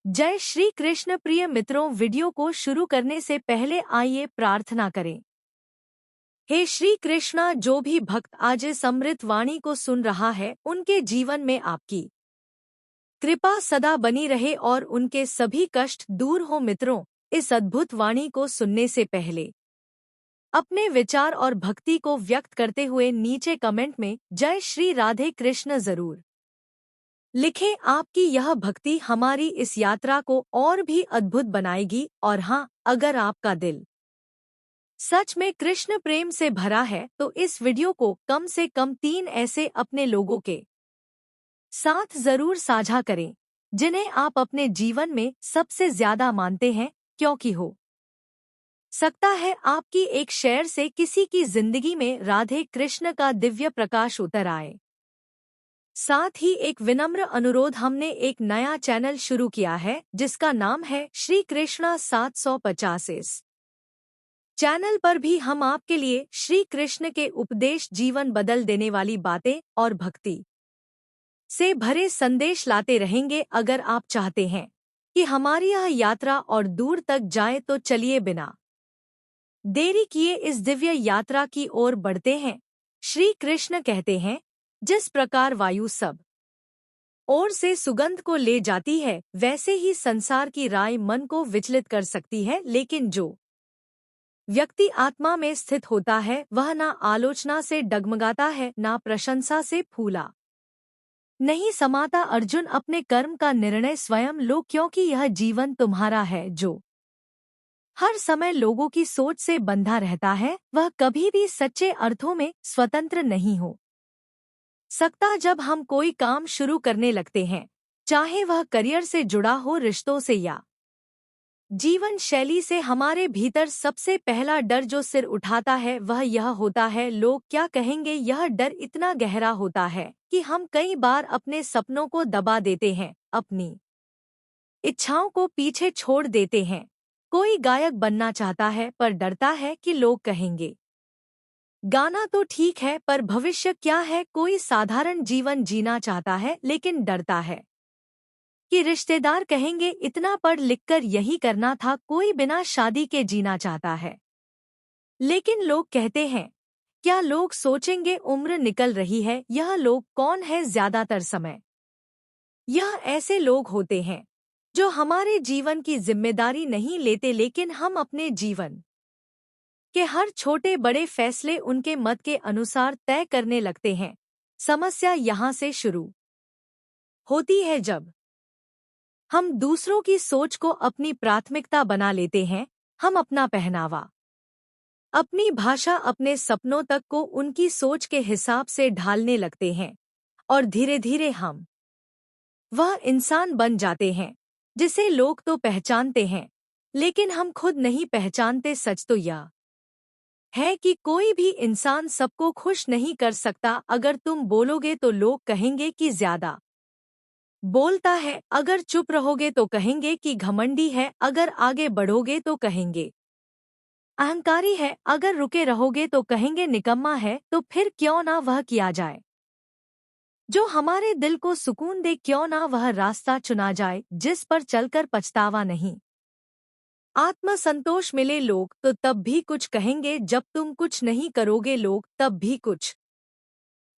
जय श्री कृष्ण। प्रिय मित्रों, वीडियो को शुरू करने से पहले आइए प्रार्थना करें। हे श्री कृष्णा, जो भी भक्त आज इस अमृत वाणी को सुन रहा है, उनके जीवन में आपकी कृपा सदा बनी रहे और उनके सभी कष्ट दूर हो। मित्रों, इस अद्भुत वाणी को सुनने से पहले अपने विचार और भक्ति को व्यक्त करते हुए नीचे कमेंट में जय श्री राधे कृष्ण जरूर लिखें। आपकी यह भक्ति हमारी इस यात्रा को और भी अद्भुत बनाएगी। और हाँ, अगर आपका दिल सच में कृष्ण प्रेम से भरा है तो इस वीडियो को कम से कम 3 ऐसे अपने लोगों के साथ जरूर साझा करें जिन्हें आप अपने जीवन में सबसे ज्यादा मानते हैं, क्योंकि हो सकता है आपकी एक शेयर से किसी की जिंदगी में राधे कृष्ण का दिव्य प्रकाश उतर आए। साथ ही एक विनम्र अनुरोध, हमने एक नया चैनल शुरू किया है जिसका नाम है श्री कृष्णा 750। इस चैनल पर भी हम आपके लिए श्री कृष्ण के उपदेश, जीवन बदल देने वाली बातें और भक्ति से भरे संदेश लाते रहेंगे। अगर आप चाहते हैं कि हमारी यह यात्रा और दूर तक जाए तो चलिए बिना देरी किए इस दिव्य यात्रा की ओर बढ़ते हैं। श्री कृष्ण कहते हैं, जिस प्रकार वायु सब ओर से सुगंध को ले जाती है, वैसे ही संसार की राय मन को विचलित कर सकती है, लेकिन जो व्यक्ति आत्मा में स्थित होता है वह ना आलोचना से डगमगाता है, ना प्रशंसा से फूला नहीं समाता। अर्जुन, अपने कर्म का निर्णय स्वयं लो, क्योंकि यह जीवन तुम्हारा है। जो हर समय लोगों की सोच से बंधा रहता है वह कभी भी सच्चे अर्थों में स्वतंत्र नहीं हो सकता। जब हम कोई काम शुरू करने लगते हैं, चाहे वह करियर से जुड़ा हो, रिश्तों से या जीवन शैली से, हमारे भीतर सबसे पहला डर जो सिर उठाता है वह यह होता है, लोग क्या कहेंगे। यह डर इतना गहरा होता है कि हम कई बार अपने सपनों को दबा देते हैं, अपनी इच्छाओं को पीछे छोड़ देते हैं। कोई गायक बनना चाहता है पर डरता है कि लोग कहेंगे। गाना तो ठीक है पर भविष्य क्या है। कोई साधारण जीवन जीना चाहता है लेकिन डरता है कि रिश्तेदार कहेंगे। इतना पढ़ लिखकर यही करना था। कोई बिना शादी के जीना चाहता है लेकिन लोग कहते हैं, क्या लोग सोचेंगे। उम्र निकल रही है, यह लोग कौन है। ज्यादातर समय यह ऐसे लोग होते हैं जो हमारे जीवन की जिम्मेदारी नहीं लेते, लेकिन हम अपने जीवन के हर छोटे बड़े फैसले उनके मत के अनुसार तय करने लगते हैं। समस्या यहाँ से शुरू होती है जब हम दूसरों की सोच को अपनी प्राथमिकता बना लेते हैं। हम अपना पहनावा, अपनी भाषा, अपने सपनों तक को उनकी सोच के हिसाब से ढालने लगते हैं और धीरे धीरे हम वह इंसान बन जाते हैं जिसे लोग तो पहचानते हैं लेकिन हम खुद नहीं पहचानते। सच तो यह है कि कोई भी इंसान सबको खुश नहीं कर सकता। अगर तुम बोलोगे तो लोग कहेंगे कि ज्यादा बोलता है, अगर चुप रहोगे तो कहेंगे कि घमंडी है, अगर आगे बढ़ोगे तो कहेंगे अहंकारी है, अगर रुके रहोगे तो कहेंगे निकम्मा है। तो फिर क्यों ना वह किया जाए जो हमारे दिल को सुकून दे। क्यों ना वह रास्ता चुना जाए जिस पर चलकर पछतावा नहीं, आत्मसंतोष मिले। लोग तो तब भी कुछ कहेंगे जब तुम कुछ नहीं करोगे। लोग तब भी कुछ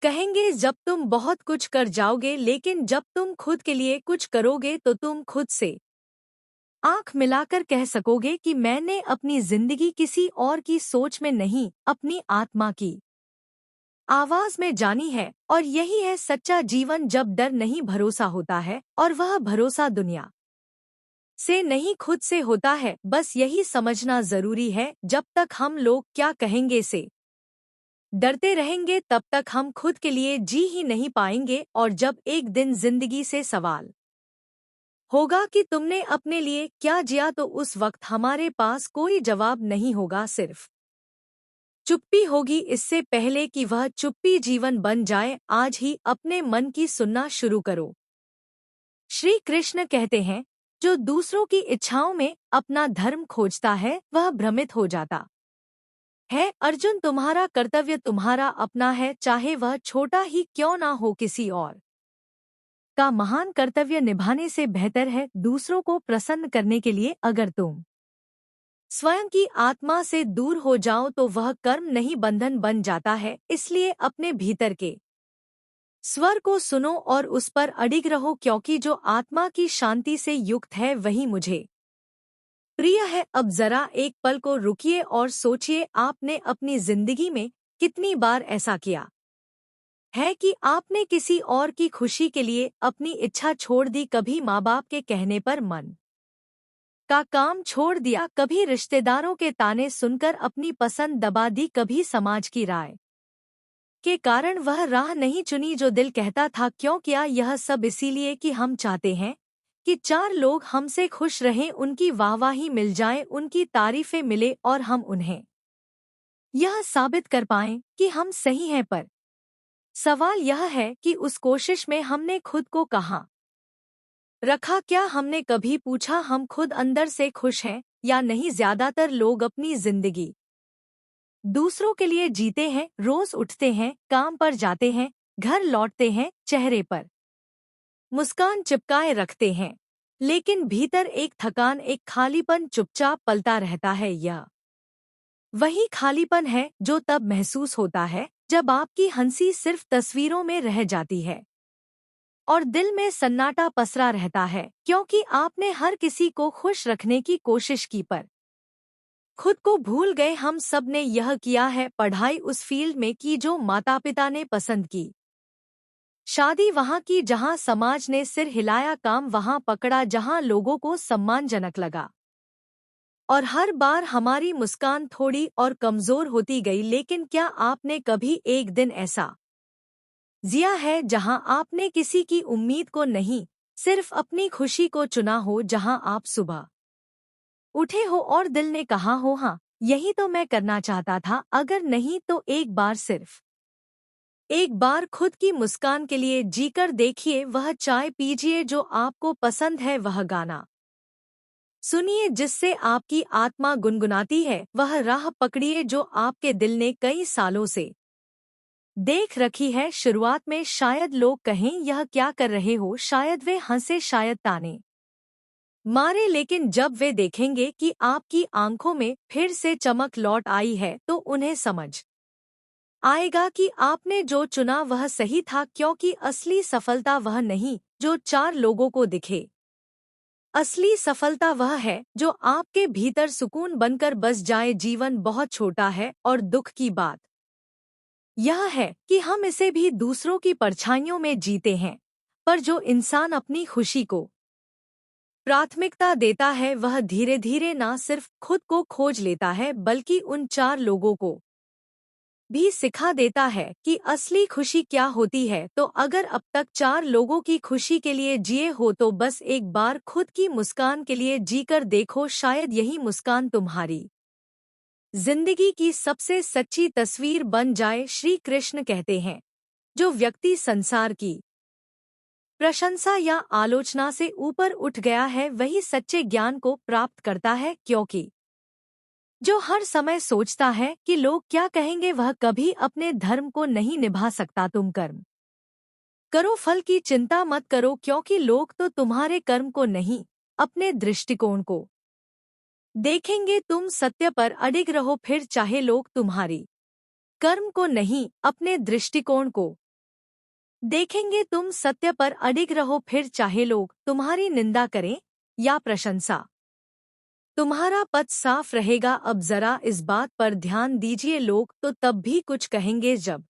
कहेंगे जब तुम बहुत कुछ कर जाओगे, लेकिन जब तुम खुद के लिए कुछ करोगे तो तुम खुद से आंख मिलाकर कह सकोगे कि मैंने अपनी जिंदगी किसी और की सोच में नहीं, अपनी आत्मा की आवाज में जानी है। और यही है सच्चा जीवन, जब डर नहीं भरोसा होता है और वह भरोसा दुनिया से नहीं खुद से होता है। बस यही समझना जरूरी है, जब तक हम लोग क्या कहेंगे से डरते रहेंगे तब तक हम खुद के लिए जी ही नहीं पाएंगे। और जब एक दिन जिंदगी से सवाल होगा कि तुमने अपने लिए क्या जिया, तो उस वक्त हमारे पास कोई जवाब नहीं होगा, सिर्फ चुप्पी होगी। इससे पहले कि वह चुप्पी जीवन बन जाए, आज ही अपने मन की सुनना शुरू करो। श्री कृष्ण कहते हैं, जो दूसरों की इच्छाओं में अपना धर्म खोजता है वह भ्रमित हो जाता है। अर्जुन, तुम्हारा कर्तव्य तुम्हारा अपना है, चाहे वह छोटा ही क्यों ना हो। किसी और का महान कर्तव्य निभाने से बेहतर है दूसरों को प्रसन्न करने के लिए अगर तुम स्वयं की आत्मा से दूर हो जाओ तो वह कर्म नहीं बंधन बन जाता है। इसलिए अपने भीतर के स्वर को सुनो और उस पर अडिग रहो, क्योंकि जो आत्मा की शांति से युक्त है वही मुझे प्रिय है। अब जरा एक पल को रुकिए और सोचिए, आपने अपनी जिंदगी में कितनी बार ऐसा किया है कि आपने किसी और की खुशी के लिए अपनी इच्छा छोड़ दी, कभी माँ बाप के कहने पर मन का काम छोड़ दिया, कभी रिश्तेदारों के ताने सुनकर अपनी पसंद दबा दी, कभी समाज की राय के कारण वह राह नहीं चुनी जो दिल कहता था। क्यों किया यह सब? इसीलिए कि हम चाहते हैं कि चार लोग हमसे खुश रहें, उनकी वाहवाही मिल जाए, उनकी तारीफें मिले और हम उन्हें यह साबित कर पाएं कि हम सही हैं। पर सवाल यह है कि उस कोशिश में हमने खुद को कहाँ रखा? क्या हमने कभी पूछा हम खुद अंदर से खुश हैं या नहीं? ज्यादातर लोग अपनी जिंदगी दूसरों के लिए जीते हैं, रोज उठते हैं, काम पर जाते हैं, घर लौटते हैं, चेहरे पर मुस्कान चिपकाए रखते हैं, लेकिन भीतर एक थकान, एक खालीपन चुपचाप पलता रहता है। यह वही खालीपन है जो तब महसूस होता है जब आपकी हंसी सिर्फ तस्वीरों में रह जाती है और दिल में सन्नाटा पसरा रहता है, क्योंकि आपने हर किसी को खुश रखने की कोशिश की पर खुद को भूल गए। हम सब ने यह किया है, पढ़ाई उस फील्ड में की जो माता पिता ने पसंद की, शादी वहाँ की जहाँ समाज ने सिर हिलाया, काम वहाँ पकड़ा जहाँ लोगों को सम्मानजनक लगा, और हर बार हमारी मुस्कान थोड़ी और कमजोर होती गई। लेकिन क्या आपने कभी एक दिन ऐसा जिया है जहां आपने किसी की उम्मीद को नहीं, सिर्फ अपनी खुशी को चुना हो, जहां आप सुबह उठे हो और दिल ने कहा हो हाँ यही तो मैं करना चाहता था? अगर नहीं तो एक बार, सिर्फ एक बार खुद की मुस्कान के लिए जीकर देखिए। वह चाय पीजिए जो आपको पसंद है, वह गाना सुनिए जिससे आपकी आत्मा गुनगुनाती है, वह राह पकड़िए जो आपके दिल ने कई सालों से देख रखी है। शुरुआत में शायद लोग कहें यह क्या कर रहे हो, शायद वे हंसे, शायद ताने मारे, लेकिन जब वे देखेंगे कि आपकी आंखों में फिर से चमक लौट आई है तो उन्हें समझ आएगा कि आपने जो चुना वह सही था। क्योंकि असली सफलता वह नहीं जो चार लोगों को दिखे, असली सफलता वह है जो आपके भीतर सुकून बनकर बस जाए। जीवन बहुत छोटा है और दुख की बात यह है कि हम इसे भी दूसरों की परछाइयों में जीते हैं। पर जो इंसान अपनी खुशी को प्राथमिकता देता है वह धीरे धीरे न सिर्फ खुद को खोज लेता है बल्कि उन चार लोगों को भी सिखा देता है कि असली खुशी क्या होती है। तो अगर अब तक चार लोगों की खुशी के लिए जिए हो तो बस एक बार खुद की मुस्कान के लिए जीकर देखो, शायद यही मुस्कान तुम्हारी जिंदगी की सबसे सच्ची तस्वीर बन जाए। श्री कृष्ण कहते हैं, जो व्यक्ति संसार की प्रशंसा या आलोचना से ऊपर उठ गया है वही सच्चे ज्ञान को प्राप्त करता है। क्योंकि जो हर समय सोचता है कि लोग क्या कहेंगे वह कभी अपने धर्म को नहीं निभा सकता। तुम कर्म करो, फल की चिंता मत करो, क्योंकि लोग तो तुम्हारे कर्म को नहीं अपने दृष्टिकोण को देखेंगे। तुम सत्य पर अडिग रहो, फिर चाहे लोग तुम्हारी कर्म को नहीं अपने दृष्टिकोण को देखेंगे। तुम सत्य पर अडिग रहो, फिर चाहे लोग तुम्हारी निंदा करें या प्रशंसा, तुम्हारा पथ साफ रहेगा। अब जरा इस बात पर ध्यान दीजिए, लोग तो तब भी कुछ कहेंगे जब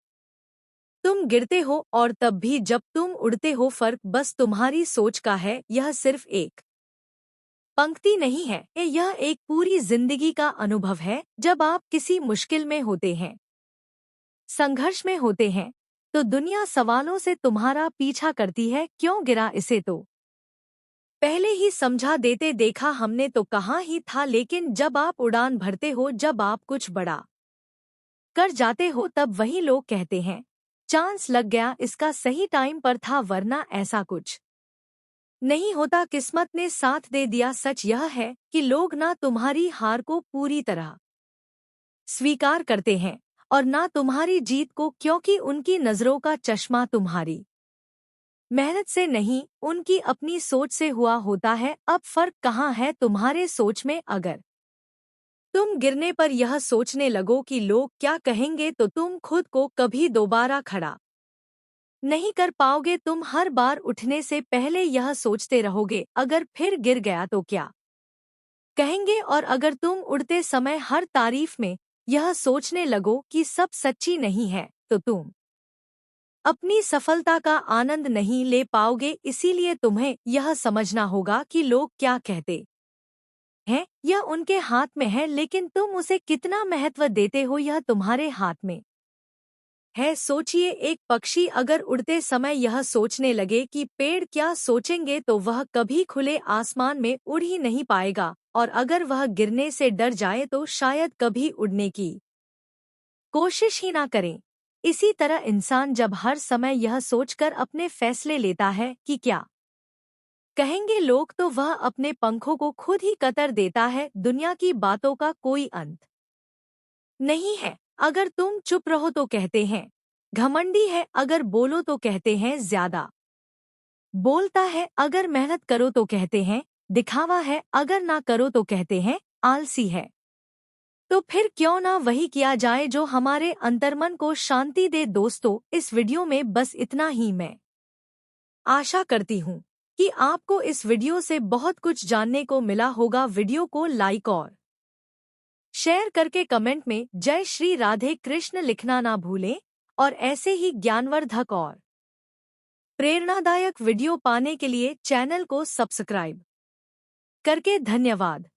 तुम गिरते हो और तब भी जब तुम उड़ते हो। फर्क बस तुम्हारी सोच का है। यह सिर्फ एक पंक्ति नहीं है, यह एक पूरी जिंदगी का अनुभव है। जब आप किसी मुश्किल में होते हैं, संघर्ष में होते हैं, तो दुनिया सवालों से तुम्हारा पीछा करती है, क्यों गिरा, इसे तो पहले ही समझा देते, देखा हमने तो कहाँ ही था। लेकिन जब आप उड़ान भरते हो, जब आप कुछ बड़ा कर जाते हो, तब वही लोग कहते हैं चांस लग गया, इसका सही टाइम पर था, वरना ऐसा कुछ नहीं होता, किस्मत ने साथ दे दिया। सच यह है कि लोग ना तुम्हारी हार को पूरी तरह स्वीकार करते हैं और ना तुम्हारी जीत को, क्योंकि उनकी नजरों का चश्मा तुम्हारी मेहनत से नहीं, उनकी अपनी सोच से हुआ होता है। अब फर्क कहाँ है तुम्हारे सोच में? अगर तुम गिरने पर यह सोचने लगो कि लोग क्या कहेंगे तो तुम खुद को कभी दोबारा खड़ा नहीं कर पाओगे। तुम हर बार उठने से पहले यह सोचते रहोगे, अगर फिर गिर गया तो क्या कहेंगे। और अगर तुम उड़ते समय हर तारीफ में यह सोचने लगो कि सब सच्ची नहीं है तो तुम अपनी सफलता का आनंद नहीं ले पाओगे। इसीलिए तुम्हें यह समझना होगा कि लोग क्या कहते हैं यह उनके हाथ में है, लेकिन तुम उसे कितना महत्व देते हो यह तुम्हारे हाथ में है। सोचिए, एक पक्षी अगर उड़ते समय यह सोचने लगे कि पेड़ क्या सोचेंगे तो वह कभी खुले आसमान में उड़ ही नहीं पाएगा। और अगर वह गिरने से डर जाए तो शायद कभी उड़ने की कोशिश ही ना करें। इसी तरह इंसान जब हर समय यह सोचकर अपने फैसले लेता है कि क्या कहेंगे लोग, तो वह अपने पंखों को खुद ही कतर देता है। दुनिया की बातों का कोई अंत नहीं है। अगर तुम चुप रहो तो कहते हैं घमंडी है, अगर बोलो तो कहते हैं ज्यादा बोलता है, अगर मेहनत करो तो कहते हैं दिखावा है, अगर ना करो तो कहते हैं आलसी है। तो फिर क्यों ना वही किया जाए जो हमारे अंतर्मन को शांति दे। दोस्तों, इस वीडियो में बस इतना ही। मैं आशा करती हूँ कि आपको इस वीडियो से बहुत कुछ जानने को मिला होगा। वीडियो को लाइक और शेयर करके कमेंट में जय श्री राधे कृष्ण लिखना ना भूलें। और ऐसे ही ज्ञानवर्धक और प्रेरणादायक वीडियो पाने के लिए चैनल को सब्सक्राइब करके धन्यवाद।